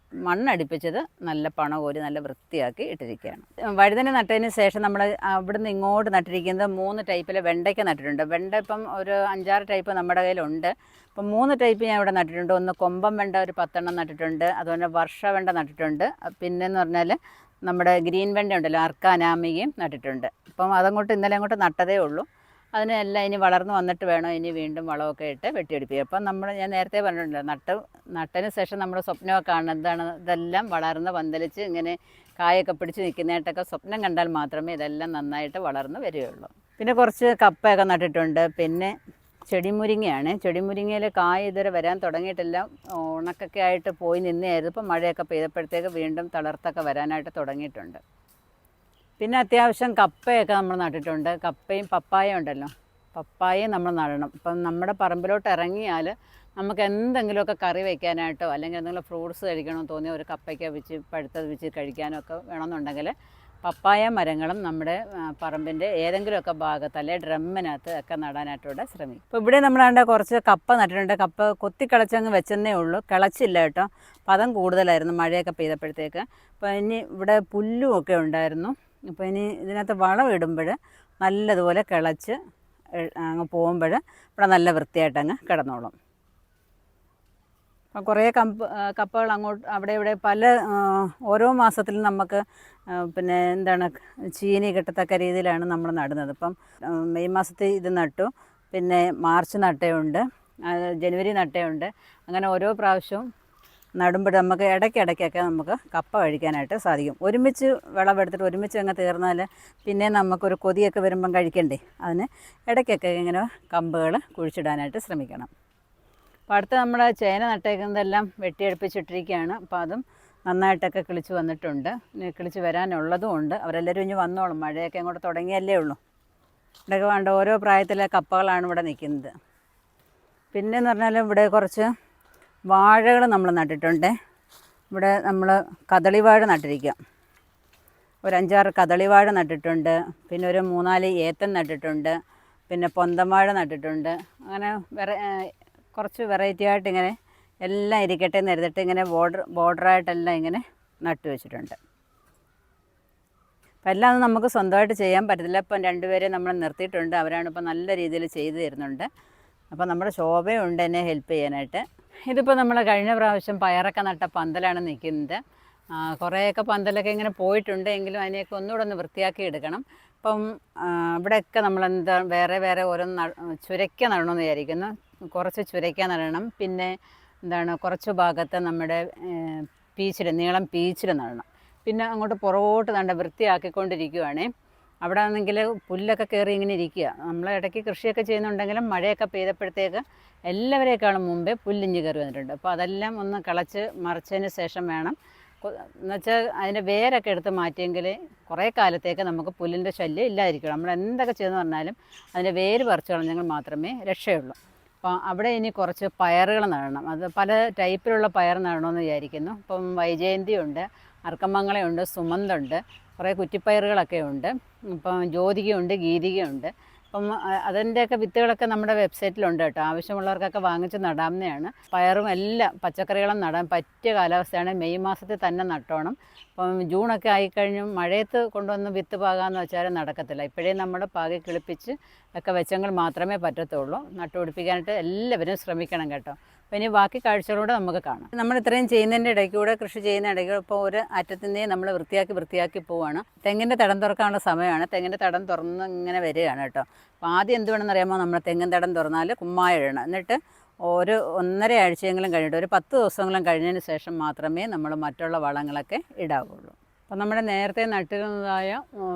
മണ്ണടിപ്പിച്ചത് നല്ല പണകോരി നല്ല വൃത്തിയാക്കി ഇട്ടിരിക്കുകയാണ്. വഴുതന നട്ടതിന് ശേഷം നമ്മൾ അവിടുന്ന് ഇങ്ങോട്ട് നട്ടിരിക്കുന്നത് 3 ടൈപ്പിലെ വെണ്ടയ്ക്ക നട്ടിട്ടുണ്ട്. വെണ്ട ഇപ്പം ഒരു 5-6 ടൈപ്പ് നമ്മുടെ കയ്യിലുണ്ട്. അപ്പം 3 ടൈപ്പ് ഞാൻ ഇവിടെ നട്ടിട്ടുണ്ട്. ഒന്ന് കൊമ്പൻ വെണ്ട ഒരു 10 എണ്ണം നട്ടിട്ടുണ്ട്. അതുപോലെ വർഷ വെണ്ട നട്ടിട്ടുണ്ട്. പിന്നെന്ന് പറഞ്ഞാൽ നമ്മുടെ ഗ്രീൻ വെണ്ട ഉണ്ടല്ലോ, അർക്കാനാമികയും നട്ടിട്ടുണ്ട്. അപ്പം അതങ്ങോട്ട് ഇന്നലെ അങ്ങോട്ട് നട്ടതേ ഉള്ളൂ. അതിനെല്ലാം ഇനി വളർന്നു വന്നിട്ട് വേണം ഇനി വീണ്ടും വളമൊക്കെ ഇട്ട് വെട്ടിയെടുപ്പിക്കുക. അപ്പം ഞാൻ നേരത്തെ പറഞ്ഞിട്ടുണ്ടല്ലോ, നട്ടതിന് ശേഷം നമ്മൾ സ്വപ്നമൊക്കെ കാണുന്നത് എന്താണ്? ഇതെല്ലാം വളർന്ന് പന്തലിച്ച് ഇങ്ങനെ കായൊക്കെ പിടിച്ച് നിൽക്കുന്നതായിട്ടൊക്കെ സ്വപ്നം കണ്ടാൽ മാത്രമേ ഇതെല്ലാം നന്നായിട്ട് വളർന്ന് വരികയുള്ളൂ. പിന്നെ കുറച്ച് കപ്പയൊക്കെ നട്ടിട്ടുണ്ട്. പിന്നെ ചെടിമുരിങ്ങയാണ്. ചെടിമുരിങ്ങയിൽ കായ ഇതുവരെ വരാൻ തുടങ്ങിയിട്ടില്ല. ഉണക്കൊക്കെ ആയിട്ട് പോയി നിന്നേയായിരുന്നു. ഇപ്പം മഴയൊക്കെ പെയ്തപ്പോഴത്തേക്ക് വീണ്ടും തളർത്തൊക്കെ വരാനായിട്ട് തുടങ്ങിയിട്ടുണ്ട്. പിന്നെ അത്യാവശ്യം കപ്പയൊക്കെ നമ്മൾ നട്ടിട്ടുണ്ട്. കപ്പയും പപ്പായ ഉണ്ടല്ലോ, പപ്പായയും നമ്മൾ നടണം. ഇപ്പം നമ്മുടെ പറമ്പിലോട്ട് ഇറങ്ങിയാൽ നമുക്ക് എന്തെങ്കിലുമൊക്കെ കറി വയ്ക്കാനായിട്ടോ അല്ലെങ്കിൽ എന്തെങ്കിലും ഫ്രൂട്ട്സ് കഴിക്കണമെന്ന് തോന്നിയ ഒരു കപ്പയ്ക്ക വെച്ച് പഴുത്തത് വെച്ച് കഴിക്കാനോ ഒക്കെ വേണമെന്നുണ്ടെങ്കിൽ പപ്പായ മരങ്ങളും നമ്മുടെ പറമ്പിൻ്റെ ഏതെങ്കിലുമൊക്കെ ഭാഗത്ത് അല്ലെങ്കിൽ ഡ്രമ്മിനകത്ത് ഒക്കെ നടാനായിട്ടൂടെ ശ്രമിക്കും. ഇപ്പോൾ ഇവിടെ നമ്മളാണ്ട് കുറച്ച് കപ്പ നട്ടിട്ടുണ്ട്. കപ്പ കൊത്തിക്കളച്ചങ്ങ് വെച്ചെന്നേ ഉള്ളൂ, കിളച്ചില്ല കേട്ടോ. പദം കൂടുതലായിരുന്നു മഴയൊക്കെ പെയ്തപ്പോഴത്തേക്ക്. അപ്പോൾ ഇനി ഇവിടെ പുല്ലുമൊക്കെ ഉണ്ടായിരുന്നു. അപ്പോൾ ഇനി ഇതിനകത്ത് വളം ഇടുമ്പോൾ നല്ലതുപോലെ കിളച്ച് അങ്ങ് പോകുമ്പോൾ ഇവിടെ നല്ല വൃത്തിയായിട്ട് അങ്ങ് കിടന്നോളും. അപ്പം കുറേ കപ്പകൾ അങ്ങോട്ട് അവിടെ ഇവിടെ പല ഓരോ മാസത്തിലും നമുക്ക് പിന്നെ എന്താണ് ചീനി കിട്ടത്തക്ക രീതിയിലാണ് നമ്മൾ നടുന്നത്. ഇപ്പം മെയ് മാസത്തിൽ ഇത് നട്ടു, പിന്നെ മാർച്ച് നട്ടയുണ്ട്, ജനുവരി നട്ടയുണ്ട്. അങ്ങനെ ഓരോ പ്രാവശ്യവും നടുമ്പോൾ നമുക്ക് ഇടയ്ക്കിടയ്ക്കൊക്കെ നമുക്ക് കപ്പ കഴിക്കാനായിട്ട് സാധിക്കും. ഒരുമിച്ച് വിളവെടുത്തിട്ട് ഒരുമിച്ച് അങ്ങ് തീർന്നാൽ പിന്നെ നമുക്കൊരു കൊതിയൊക്കെ വരുമ്പം കഴിക്കണ്ടേ, അതിന് ഇടയ്ക്കൊക്കെ ഇങ്ങനെ കമ്പുകൾ കുഴിച്ചിടാനായിട്ട് ശ്രമിക്കണം. അപ്പോൾ അടുത്ത് നമ്മൾ ചേന നട്ടേക്കുന്നതെല്ലാം വെട്ടിയെടുപ്പിച്ചിട്ടിരിക്കുകയാണ്. അപ്പോൾ അതും നന്നായിട്ടൊക്കെ കിളിച്ച് വന്നിട്ടുണ്ട്, കിളിച്ച് വരാനുള്ളതും ഉണ്ട്. അവരെല്ലാവരും ഇനി വന്നോളും, മഴയൊക്കെ അങ്ങോട്ട് തുടങ്ങിയല്ലേ ഉള്ളൂ. ഇവിടെയൊക്കെ വേണ്ട ഓരോ പ്രായത്തിലെ കപ്പകളാണ് ഇവിടെ നിൽക്കുന്നത്. പിന്നെയെന്ന് പറഞ്ഞാൽ ഇവിടെ കുറച്ച് വാഴകൾ നമ്മൾ നട്ടിട്ടുണ്ട്. ഇവിടെ നമ്മൾ കദളിവാഴ നട്ടിരിക്കുക, ഒരു 5-6 കദളിവാഴ നട്ടിട്ടുണ്ട്. പിന്നെ ഒരു 3-4 ഏത്തൻ നട്ടിട്ടുണ്ട്. പിന്നെ പൊന്തവാഴ നട്ടിട്ടുണ്ട്. അങ്ങനെ കുറച്ച് വെറൈറ്റി ആയിട്ട് ഇങ്ങനെ എല്ലാം ഇരിക്കട്ടെ എന്ന് കരുതിയിട്ട് ഇങ്ങനെ ബോർഡറായിട്ടെല്ലാം ഇങ്ങനെ നട്ടു വെച്ചിട്ടുണ്ട്. അപ്പം എല്ലാം നമുക്ക് സ്വന്തമായിട്ട് ചെയ്യാൻ പറ്റത്തില്ല. ഇപ്പം 2 പേരെ നമ്മൾ നിർത്തിയിട്ടുണ്ട്, അവരാണ് ഇപ്പം നല്ല രീതിയിൽ ചെയ്തു തരുന്നുണ്ട്. അപ്പോൾ നമ്മുടെ ശോഭയുണ്ട് എന്നെ ഹെൽപ്പ് ചെയ്യാനായിട്ട്. ഇതിപ്പോൾ നമ്മൾ കഴിഞ്ഞ പ്രാവശ്യം പയറൊക്കെ നട്ട പന്തലാണ് നിൽക്കുന്നത്. കുറേയൊക്കെ പന്തലൊക്കെ ഇങ്ങനെ പോയിട്ടുണ്ട്, എങ്കിലും അതിനെയൊക്കെ ഒന്നുകൂടെ ഒന്ന് വൃത്തിയാക്കി എടുക്കണം. അപ്പം ഇവിടെയൊക്കെ നമ്മളെന്താ വേറെ ഓരോന്ന് ചുരയ്ക്ക നടണമെന്ന് വിചാരിക്കുന്നു. കുറച്ച് ചുരയ്ക്ക നടണം. പിന്നെ എന്താണ് കുറച്ച് ഭാഗത്ത് നമ്മുടെ നീളം പീച്ചിൽ നടണം. പിന്നെ അങ്ങോട്ട് പുറകോട്ട് വൃത്തിയാക്കിക്കൊണ്ടിരിക്കുകയാണേ. അവിടെ ആണെങ്കിൽ പുല്ലൊക്കെ കയറി ഇങ്ങനെ ഇരിക്കുക. നമ്മൾ ഇടയ്ക്ക് കൃഷിയൊക്കെ ചെയ്യുന്നുണ്ടെങ്കിലും മഴയൊക്കെ പെയ്തപ്പോഴത്തേക്ക് എല്ലാവരേക്കാളും മുമ്പേ പുല്ലിഞ്ഞ് കയറി വന്നിട്ടുണ്ട്. അപ്പോൾ അതെല്ലാം ഒന്ന് കളച്ച് മറിച്ചതിന് ശേഷം വേണം, എന്നുവെച്ചാൽ അതിൻ്റെ വേരൊക്കെ എടുത്ത് മാറ്റിയെങ്കിൽ കുറേ കാലത്തേക്ക് നമുക്ക് പുല്ലിൻ്റെ ശല്യം ഇല്ലാതിരിക്കണം. നമ്മൾ എന്തൊക്കെ ചെയ്തെന്ന് പറഞ്ഞാലും അതിൻ്റെ വേര് പറിച്ച് കളഞ്ഞെങ്കിൽ മാത്രമേ രക്ഷയുള്ളൂ. അപ്പോൾ അവിടെ ഇനി കുറച്ച് പയറുകൾ നടണം. അത് പല ടൈപ്പിലുള്ള പയർ നടണമെന്ന് വിചാരിക്കുന്നു. ഇപ്പം വൈജയന്തിയുണ്ട്, അർക്കമംഗളയുണ്ട്, സുമന്തുണ്ട്, കുറേ കുറ്റിപ്പയറുകളൊക്കെ ഉണ്ട്. ഇപ്പം ജ്യോതികയുണ്ട്, ഗീതികയുണ്ട്. അപ്പം അതിൻ്റെയൊക്കെ വിത്തുകളൊക്കെ നമ്മുടെ വെബ്സൈറ്റിലുണ്ട് കേട്ടോ. ആവശ്യമുള്ളവർക്കൊക്കെ വാങ്ങിച്ച് നടാവുന്നതാണ്. പയറും എല്ലാ പച്ചക്കറികളും നടാൻ പറ്റിയ കാലാവസ്ഥയാണ്. മെയ് മാസത്തിൽ തന്നെ നട്ടോണം. അപ്പം ജൂണൊക്കെ ആയിക്കഴിഞ്ഞും മഴയത്ത് കൊണ്ടുവന്ന് വിത്ത് പാകാമെന്ന് വെച്ചാൽ നടക്കത്തില്ല. ഇപ്പോഴേ നമ്മൾ പാകി കിളിപ്പിച്ച് ഒക്കെ വെച്ചെങ്കിൽ മാത്രമേ പറ്റത്തുള്ളൂ. നട്ടുപിടിപ്പിക്കാനായിട്ട് എല്ലാവരും ശ്രമിക്കണം കേട്ടോ. അപ്പോൾ ഇനി ബാക്കി കാഴ്ചകളൂടെ നമുക്ക് കാണാം. നമ്മൾ ഇത്രയും ചെയ്യുന്നതിൻ്റെ ഇടയ്ക്കൂടെ, കൃഷി ചെയ്യുന്ന ഇടയ്ക്കൂടെ ഇപ്പോൾ ഒരു അറ്റത്തിൻ്റെയും നമ്മൾ വൃത്തിയാക്കി പോവുകയാണ്. തെങ്ങിൻ്റെ തടം തുറക്കാനുള്ള സമയമാണ്. തെങ്ങിൻ്റെ തടം തുറന്ന് ഇങ്ങനെ വരികയാണ് കേട്ടോ. അപ്പോൾ ആദ്യം എന്ത് വേണമെന്ന് അറിയാമോ, നമ്മൾ തെങ്ങിൻ തടം തുറന്നാൽ കുമ്മായ ഇടണം. എന്നിട്ട് 1.5 ആഴ്ചയെങ്കിലും കഴിഞ്ഞിട്ട് ഒരു 10 ദിവസമെങ്കിലും കഴിഞ്ഞതിന് ശേഷം മാത്രമേ നമ്മൾ മറ്റുള്ള വളങ്ങളൊക്കെ ഇടാവുള്ളൂ. അപ്പോൾ നമ്മുടെ നേരത്തെ നട്ടിരുന്നതായ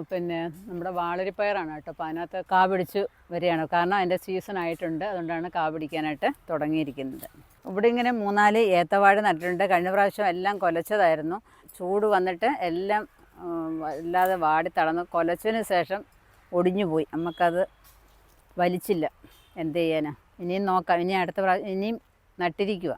പിന്നെ നമ്മുടെ വാളരിപ്പയറാണ് കേട്ടോ. അപ്പോൾ അതിനകത്ത് കാ പിടിച്ച് വരികയാണ്, കാരണം അതിൻ്റെ സീസൺ ആയിട്ടുണ്ട്. അതുകൊണ്ടാണ് കാ പിടിക്കാനായിട്ട് തുടങ്ങിയിരിക്കുന്നത്. ഇവിടെ ഇങ്ങനെ 3-4 ഏത്തവാഴ നട്ടിട്ടുണ്ട്. കഴിഞ്ഞ പ്രാവശ്യം എല്ലാം കൊലച്ചതായിരുന്നു. ചൂട് വന്നിട്ട് എല്ലാം അല്ലാതെ വാടി തളർന്ന് കൊലച്ചതിന് ശേഷം ഒടിഞ്ഞു പോയി. നമുക്കത് വലിച്ചില്ല, എന്ത് ചെയ്യാനാ. ഇനിയും നോക്കാം, ഇനി അടുത്ത പ്രാവശ്യം ഇനിയും നട്ടിരിക്കുക.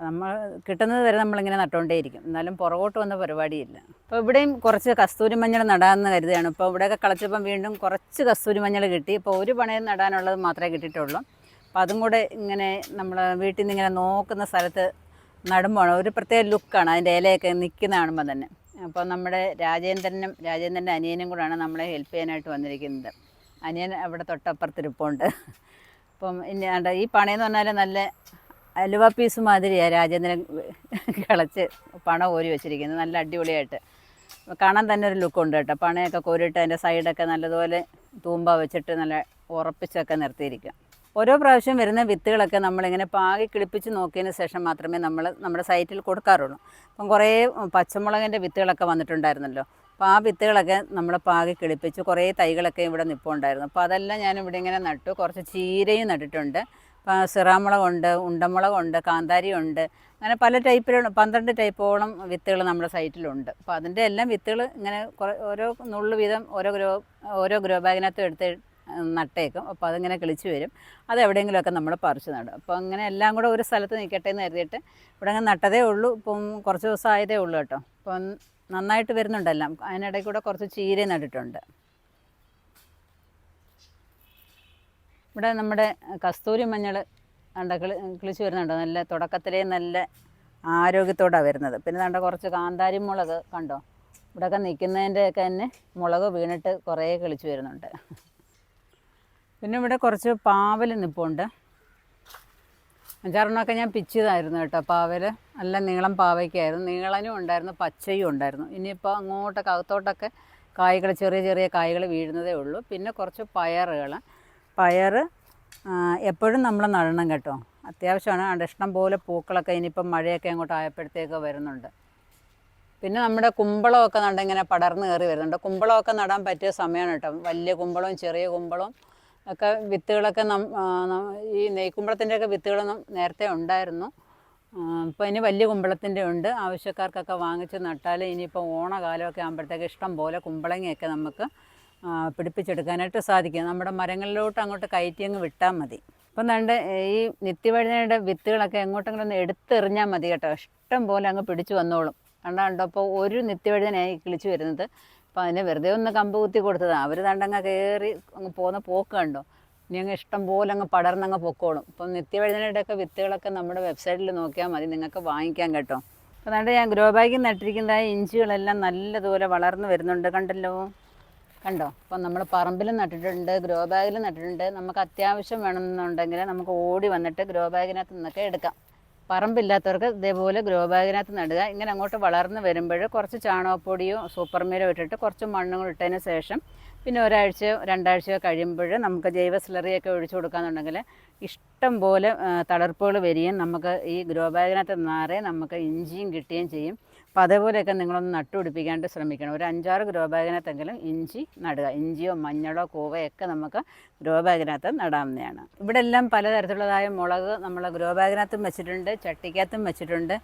നമ്മൾ കിട്ടുന്നത് വരെ നമ്മളിങ്ങനെ നട്ടുകൊണ്ടേയിരിക്കും. എന്നാലും പുറകോട്ട് വന്ന പരിപാടിയില്ല. അപ്പോൾ ഇവിടെയും കുറച്ച് കസ്തൂരി മഞ്ഞൾ നടാമെന്ന് കരുതിയാണ്. ഇപ്പോൾ ഇവിടെയൊക്കെ കളച്ചപ്പം വീണ്ടും കുറച്ച് കസ്തൂരി മഞ്ഞൾ കിട്ടി. ഇപ്പോൾ ഒരു പണയം നടാനുള്ളത് മാത്രമേ കിട്ടിയിട്ടുള്ളൂ. അപ്പോൾ അതും കൂടെ ഇങ്ങനെ നമ്മൾ വീട്ടിൽ നിന്ന് ഇങ്ങനെ നോക്കുന്ന സ്ഥലത്ത് നടുമ്പോൾ ഒരു പ്രത്യേക ലുക്കാണ് അതിൻ്റെ ഇലയൊക്കെ നിൽക്കുന്ന കാണുമ്പോൾ തന്നെ. അപ്പോൾ നമ്മുടെ രാജേന്ദ്രൻ്റെ അനിയനും കൂടെയാണ് നമ്മളെ ഹെൽപ്പ് ചെയ്യാനായിട്ട് വന്നിരിക്കുന്നത്. അനിയൻ അവിടെ തൊട്ടപ്പുറത്തിരിപ്പുണ്ട്. അപ്പം ഇനി ഈ പണയെന്ന് പറഞ്ഞാൽ നല്ല അലുവ പീസ് മാതിരിയാണ് രാജേന്ദ്രൻ കിളച്ച് പണ കോരി വെച്ചിരിക്കുന്നത്. നല്ല അടിപൊളിയായിട്ട് കാണാൻ തന്നെ ഒരു ലുക്കുണ്ട് കേട്ടോ. പണയൊക്കെ കോരിയിട്ട് അതിൻ്റെ സൈഡൊക്കെ നല്ലതുപോലെ തൂമ്പ വെച്ചിട്ട് നല്ല ഉറപ്പിച്ചൊക്കെ നിർത്തിയിരിക്കുക. ഓരോ പ്രാവശ്യം വരുന്ന വിത്തുകളൊക്കെ നമ്മളിങ്ങനെ പാകി കിളിപ്പിച്ച് നോക്കിയതിന് ശേഷം മാത്രമേ നമ്മൾ നമ്മുടെ സൈറ്റിൽ കൊടുക്കാറുള്ളൂ. അപ്പം കുറേ പച്ചമുളകിൻ്റെ വിത്തുകളൊക്കെ വന്നിട്ടുണ്ടായിരുന്നല്ലോ. അപ്പോൾ ആ വിത്തുകളൊക്കെ നമ്മൾ പാകി കിളിപ്പിച്ച് കുറേ തൈകളൊക്കെ ഇവിടെ നിൽപ്പുണ്ടായിരുന്നു. അപ്പോൾ അതെല്ലാം ഞാനിവിടെ ഇങ്ങനെ നട്ടു. കുറച്ച് ചീരയും നട്ടിട്ടുണ്ട്. സിറാമുളകുണ്ട്, ഉണ്ടമുളകുണ്ട്, കാന്താരിയുണ്ട്. അങ്ങനെ പല ടൈപ്പിലുള്ള 12 ടൈപ്പോളം വിത്തുകൾ നമ്മുടെ സൈറ്റിലുണ്ട്. അപ്പോൾ അതിൻ്റെ എല്ലാം വിത്തുകൾ ഇങ്ങനെ ഓരോ നുള്ളു വീതം ഓരോ ഗ്രോ ബാഗിനകത്തും എടുത്ത് നട്ടേക്കും. അപ്പോൾ അതിങ്ങനെ കിളിച്ച് വരും. അത് എവിടെയെങ്കിലുമൊക്കെ നമ്മൾ പറിച്ച് നടും. അപ്പോൾ അങ്ങനെ എല്ലാം കൂടെ ഒരു സ്ഥലത്ത് നിൽക്കട്ടെ എന്ന് കരുതിയിട്ട് ഇവിടെ അങ്ങനെ നട്ടതേ ഉള്ളൂ. ഇപ്പം കുറച്ച് ദിവസം ആയതേ ഉള്ളൂ കേട്ടോ. അപ്പം നന്നായിട്ട് വരുന്നുണ്ടെല്ലാം. അതിനിടയിൽ കൂടെ കുറച്ച് ചീര നട്ടിട്ടുണ്ട്. ഇവിടെ നമ്മുടെ കസ്തൂരി മഞ്ഞൾ കിളിച്ച് വരുന്നുണ്ടോ, നല്ല തുടക്കത്തിലേ നല്ല ആരോഗ്യത്തോടാണ് വരുന്നത്. പിന്നെ കണ്ട കുറച്ച് കാന്താരി മുളക് കണ്ടോ, ഇവിടെയൊക്കെ നിൽക്കുന്നതിൻ്റെയൊക്കെ തന്നെ മുളക് വീണിട്ട് കുറേ കിളിച്ച് വരുന്നുണ്ട്. പിന്നെ ഇവിടെ കുറച്ച് പാവൽ നിൽപ്പുണ്ട്. 5-6 ഞാൻ പിച്ചതായിരുന്നു കേട്ടോ. പാവൽ നല്ല നീളം പാവയ്ക്കായിരുന്നു, നീളനും ഉണ്ടായിരുന്നു, പച്ചയും ഉണ്ടായിരുന്നു. ഇനിയിപ്പോൾ അങ്ങോട്ടൊക്കെ അകത്തോട്ടൊക്കെ കായ്കൾ, ചെറിയ ചെറിയ കായ്കൾ വീഴുന്നതേ ഉള്ളൂ. പിന്നെ കുറച്ച് പയർ എപ്പോഴും നമ്മൾ നടണം കേട്ടോ, അത്യാവശ്യമാണ്. അവിടെ ഇഷ്ടം പോലെ പൂക്കളൊക്കെ ഇനിയിപ്പം മഴയൊക്കെ അങ്ങോട്ട് ആയപ്പോഴത്തേക്ക് വരുന്നുണ്ട്. പിന്നെ നമ്മുടെ കുമ്പളമൊക്കെ ഇങ്ങനെ പടർന്ന് കയറി വരുന്നുണ്ട്. കുമ്പളമൊക്കെ നടാൻ പറ്റിയ സമയമാണ് കേട്ടോ. വലിയ കുമ്പളവും ചെറിയ കുമ്പളവും ഒക്കെ വിത്തുകളൊക്കെ ഈ നെയ്ക്കുമ്പളത്തിൻ്റെയൊക്കെ വിത്തുകളൊന്നും നേരത്തെ ഉണ്ടായിരുന്നു. ഇപ്പോൾ ഇനി വലിയ കുമ്പളത്തിൻ്റെ ഉണ്ട്. ആവശ്യക്കാർക്കൊക്കെ വാങ്ങിച്ച് നട്ടാൽ ഇനിയിപ്പോൾ ഓണകാലമൊക്കെ ആകുമ്പോഴത്തേക്ക് ഇഷ്ടം പോലെ കുമ്പളങ്ങയൊക്കെ നമുക്ക് പിടിപ്പിച്ചെടുക്കാനായിട്ട് സാധിക്കും. നമ്മുടെ മരങ്ങളിലോട്ട് അങ്ങോട്ട് കയറ്റി അങ്ങ് വിട്ടാൽ മതി. അപ്പം നമ്മുടെ ഈ നിത്യവഴുതനയുടെ വിത്തുകളൊക്കെ എങ്ങോട്ടെങ്കിലും ഒന്ന് എടുത്തെറിഞ്ഞാൽ മതി കേട്ടോ, ഇഷ്ടം പോലെ അങ്ങ് പിടിച്ചു വന്നോളും. കണ്ടോ, അപ്പോൾ ഒരു നിത്യവഴുതനയായി കിളിച്ചു വരുന്നത്. അപ്പോൾ അതിനെ വെറുതെ ഒന്ന് കമ്പ് കുത്തി കൊടുത്തതാണ്. അവർ തണ്ടങ്ങ് കയറി അങ്ങ് പോകുന്ന പോക്ക് കണ്ടോ. ഇനി അങ്ങ് ഇഷ്ടം പോലെ അങ്ങ് പടർന്നങ്ങ് പൊക്കോളും. അപ്പം നിത്യവഴുതനയുടെയൊക്കെ വിത്തുകളൊക്കെ നമ്മുടെ വെബ്സൈറ്റിൽ നോക്കിയാൽ മതി, നിങ്ങൾക്ക് വാങ്ങിക്കാം കേട്ടോ. അപ്പോൾ അതുകൊണ്ട് ഞാൻ ഗ്രോ ബാഗിൽ നട്ടിരിക്കുന്നതായ ഇഞ്ചികളെല്ലാം നല്ലതുപോലെ വളർന്നു വരുന്നുണ്ട്, കണ്ടല്ലോ. കണ്ടോ, അപ്പം നമ്മൾ പറമ്പിലും നട്ടിട്ടുണ്ട്, ഗ്രോ ബാഗിലും നട്ടിട്ടുണ്ട്. നമുക്ക് അത്യാവശ്യം വേണമെന്നുണ്ടെങ്കിൽ നമുക്ക് ഓടി വന്നിട്ട് ഗ്രോ ബാഗിനകത്ത് നിന്നൊക്കെ എടുക്കാം. പറമ്പില്ലാത്തവർക്ക് ഇതേപോലെ ഗ്രോ ബാഗിനകത്ത് നടുക. ഇങ്ങനെ അങ്ങോട്ട് വളർന്ന് വരുമ്പോൾ കുറച്ച് ചാണകപ്പൊടിയോ സൂപ്പർ മീലോ ഇട്ടിട്ട് കുറച്ച് മണ്ണും കൂടി ഇട്ടതിന് ശേഷം പിന്നെ 1-2 ആഴ്ച കഴിയുമ്പോൾ നമുക്ക് ജൈവ സ്ലറിയൊക്കെ ഒഴിച്ചു കൊടുക്കാമെന്നുണ്ടെങ്കിൽ ഇഷ്ടം പോലെ തളിർപ്പുകൾ വരികയും നമുക്ക് ഈ ഗ്രോ ബാഗിനകത്ത് നിറയെ നമുക്ക് ഇഞ്ചിയും കിട്ടുകയും ചെയ്യും. അപ്പോൾ അതേപോലെയൊക്കെ നിങ്ങളൊന്ന് നട്ടുപിടിപ്പിക്കാനായിട്ട് ശ്രമിക്കണം. ഒരു 5-6 ഗ്രോ ബാഗിനകത്തെങ്കിലും ഇഞ്ചി നടുക. ഇഞ്ചിയോ മഞ്ഞളോ കൂവയൊക്കെ നമുക്ക് ഗ്രോ ബാഗിനകത്ത് നടാവുന്നതാണ്. ഇവിടെ എല്ലാം പലതരത്തിലുള്ളതായ മുളക് നമ്മൾ ഗ്രോ ബാഗിനകത്തും വെച്ചിട്ടുണ്ട്, ചട്ടിക്കകത്തും വെച്ചിട്ടുണ്ട്.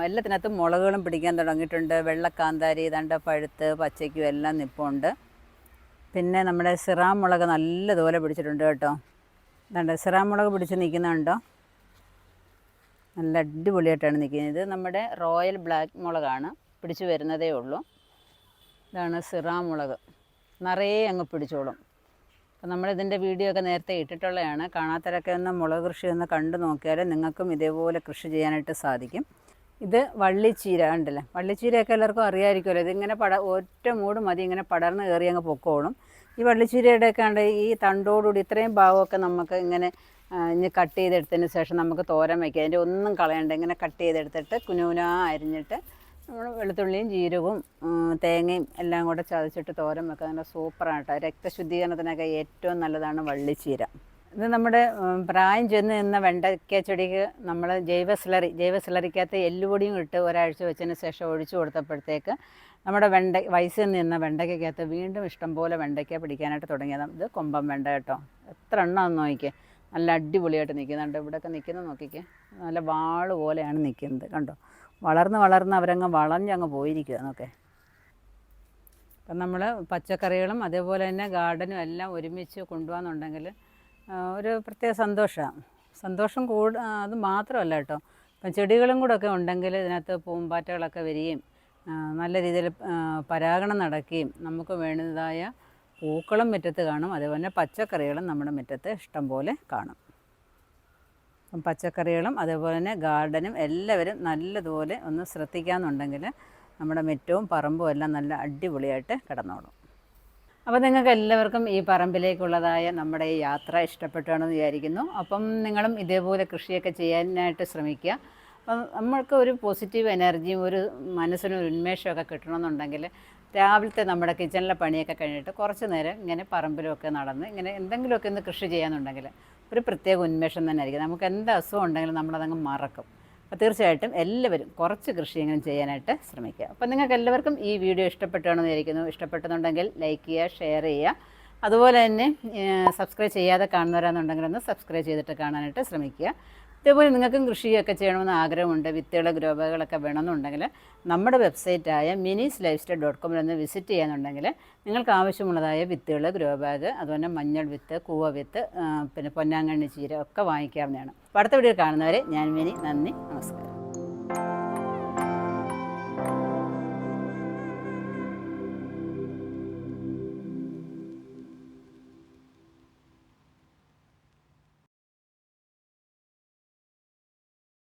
എല്ലാത്തിനകത്തും മുളകുകളും പിടിക്കാൻ തുടങ്ങിയിട്ടുണ്ട്. വെള്ളക്കാന്താരി ഇതാണ്ട് പഴുത്ത് പച്ചയ്ക്കും എല്ലാം നിൽപ്പുണ്ട്. പിന്നെ നമ്മുടെ സിറാം മുളക് നല്ലതുപോലെ പിടിച്ചിട്ടുണ്ട് കേട്ടോ. ഇതാണ്ട് സിറാം മുളക് പിടിച്ച് നിൽക്കുന്നുണ്ടോ, നല്ല അടിപൊളിയായിട്ടാണ് നിൽക്കുന്നത്. ഇത് നമ്മുടെ റോയൽ ബ്ലാക്ക് മുളകാണ്, പിടിച്ച് വരുന്നതേ ഉള്ളൂ. ഇതാണ് സിറാം മുളക്, നിറയെ അങ്ങ് പിടിച്ചോളും. അപ്പോൾ നമ്മളിതിൻ്റെ വീഡിയോ ഒക്കെ നേരത്തെ ഇട്ടിട്ടുള്ളതാണ്. കാണാത്തവരൊക്കെ ഒന്ന് മുളക് കൃഷി ഒന്ന് കണ്ടു നോക്കിയാൽ നിങ്ങൾക്കും ഇതേപോലെ കൃഷി ചെയ്യാനായിട്ട് സാധിക്കും. ഇത് വള്ളിച്ചീര കണ്ടില്ലേ, വള്ളിച്ചീരയൊക്കെ എല്ലാവർക്കും അറിയാമായിരിക്കുമല്ലോ. ഇതിങ്ങനെ ഒറ്റ മൂട് മതി, ഇങ്ങനെ പടർന്ന് കയറി അങ്ങ് പൊക്കോളും. ഈ വള്ളിച്ചീരയുടെയൊക്കെ ഉണ്ട് ഈ തണ്ടോടുകൂടി ഇത്രയും ഭാഗമൊക്കെ നമുക്ക് ഇങ്ങനെ ഇനി കട്ട് ചെയ്തെടുത്തതിന് ശേഷം നമുക്ക് തോരൻ വയ്ക്കുക. അതിൻ്റെ ഒന്നും കളയണ്ട, ഇങ്ങനെ കട്ട് ചെയ്തെടുത്തിട്ട് കുനുകുനാ അരിഞ്ഞിട്ട് നമ്മൾ വെളുത്തുള്ളിയും ജീരകവും തേങ്ങയും എല്ലാം കൂടെ ചതച്ചിട്ട് തോരൻ വെക്കുക. നല്ല സൂപ്പറാണ് കേട്ടോ. രക്തശുദ്ധീകരണത്തിനൊക്കെ ഏറ്റവും നല്ലതാണ് വള്ളിച്ചീര. ഇത് നമ്മുടെ പ്രായം ചെന്ന് നിന്ന വെണ്ടയ്ക്ക ചെടിക്ക് നമ്മൾ ജൈവ സ്ലറിക്കകത്ത് എല്ലുപൊടിയും ഇട്ട് 1 ആഴ്ച വെച്ചതിന് ശേഷം ഒഴിച്ചു കൊടുത്തപ്പോഴത്തേക്ക് നമ്മുടെ വയസ്സിൽ നിന്ന വെണ്ടയ്ക്കകത്ത് വീണ്ടും ഇഷ്ടംപോലെ വെണ്ടയ്ക്ക പിടിക്കാനായിട്ട് തുടങ്ങിയതാണ്. ഇത് കൊമ്പൻ വെണ്ട കേട്ടോ. എത്ര എണ്ണമാണെന്ന് നോക്കിക്കേ, നല്ല അടിപൊളിയായിട്ട് നിൽക്കുന്നുണ്ട്. ഇവിടെയൊക്കെ നിൽക്കുന്നത് നോക്കിക്കേ, നല്ല വാള് പോലെയാണ് നിൽക്കുന്നത് കണ്ടോ. വളർന്ന് അവരങ്ങ് വളഞ്ഞങ്ങ് പോയിരിക്കുക എന്നൊക്കെ. അപ്പം നമ്മൾ പച്ചക്കറികളും അതേപോലെ തന്നെ ഗാർഡനും എല്ലാം ഒരുമിച്ച് കൊണ്ടുപോകാന്നുണ്ടെങ്കിൽ ഒരു പ്രത്യേക സന്തോഷം അത് മാത്രമല്ല കേട്ടോ. ഇപ്പം ചെടികളും കൂടെ ഒക്കെ ഉണ്ടെങ്കിൽ ഇതിനകത്ത് പൂമ്പാറ്റകളൊക്കെ വരികയും നല്ല രീതിയിൽ പരാഗണം നടക്കുകയും നമുക്ക് വേണ്ടതായ പൂക്കളും മുറ്റത്ത് കാണും. അതേപോലെ പച്ചക്കറികളും നമ്മുടെ മുറ്റത്ത് ഇഷ്ടം പോലെ കാണും. അപ്പം പച്ചക്കറികളും അതേപോലെ തന്നെ ഗാർഡനും എല്ലാവരും നല്ലതുപോലെ ഒന്ന് ശ്രദ്ധിക്കാമെന്നുണ്ടെങ്കിൽ നമ്മുടെ മുറ്റവും പറമ്പും എല്ലാം നല്ല അടിപൊളിയായിട്ട് കിടന്നോളും. അപ്പോൾ നിങ്ങൾക്ക് എല്ലാവർക്കും ഈ പറമ്പിലേക്കുള്ളതായ നമ്മുടെ ഈ യാത്ര ഇഷ്ടപ്പെട്ടാണെന്ന് വിചാരിക്കുന്നു. അപ്പം നിങ്ങളും ഇതേപോലെ കൃഷിയൊക്കെ ചെയ്യാനായിട്ട് ശ്രമിക്കുക. അപ്പം നമ്മൾക്ക് ഒരു പോസിറ്റീവ് എനർജിയും ഒരു മനസ്സിനൊരു ഉന്മേഷമൊക്കെ കിട്ടണമെന്നുണ്ടെങ്കിൽ രാവിലത്തെ നമ്മുടെ കിച്ചണിലെ പണിയൊക്കെ കഴിഞ്ഞിട്ട് കുറച്ച് നേരം ഇങ്ങനെ പറമ്പിലൊക്കെ നടന്ന് ഇങ്ങനെ എന്തെങ്കിലുമൊക്കെ ഒന്ന് കൃഷി ചെയ്യാമെന്നുണ്ടെങ്കിൽ ഒരു പ്രത്യേക ഉന്മേഷം തന്നെ ആയിരിക്കും. നമുക്ക് എന്ത് അസുഖം ഉണ്ടെങ്കിലും നമ്മളതങ്ങ് മറക്കും. അപ്പോൾ തീർച്ചയായിട്ടും എല്ലാവരും കുറച്ച് കൃഷിയെങ്കിലും ചെയ്യാനായിട്ട് ശ്രമിക്കുക. അപ്പോൾ നിങ്ങൾക്ക് എല്ലാവർക്കും ഈ വീഡിയോ ഇഷ്ടപ്പെട്ടാണെന്ന് വിചാരിക്കുന്നു. ഇഷ്ടപ്പെട്ടെന്നുണ്ടെങ്കിൽ ലൈക്ക് ചെയ്യുക, ഷെയർ ചെയ്യുക. അതുപോലെ തന്നെ സബ്സ്ക്രൈബ് ചെയ്യാതെ കാണുന്നവരാണെന്നുണ്ടെങ്കിൽ ഒന്ന് സബ്സ്ക്രൈബ് ചെയ്തിട്ട് കാണാനായിട്ട് ശ്രമിക്കുക. ഇതേപോലെ നിങ്ങൾക്കും കൃഷിയൊക്കെ ചെയ്യണമെന്ന് ആഗ്രഹമുണ്ട്, വിത്തുകൾ ഗ്രോ ബാഗുകളൊക്കെ വേണമെന്നുണ്ടെങ്കിൽ നമ്മുടെ വെബ്സൈറ്റായ minis-lifestyle.com ഒന്ന് വിസിറ്റ് ചെയ്യാന്നുണ്ടെങ്കിൽ നിങ്ങൾക്ക് ആവശ്യമുള്ളതായ വിത്തുകൾ, ഗ്രോ ബാഗ്, അതുപോലെ മഞ്ഞൾ വിത്ത്, കൂവ വിത്ത്, പിന്നെ പൊന്നാങ്കണ്ണി ചീര ഒക്കെ വാങ്ങിക്കാവുന്നതാണ്. അപ്പോൾ അടുത്ത വീഡിയോ കാണുന്നവരെ ഞാൻ മിനി, നന്ദി, നമസ്കാരം.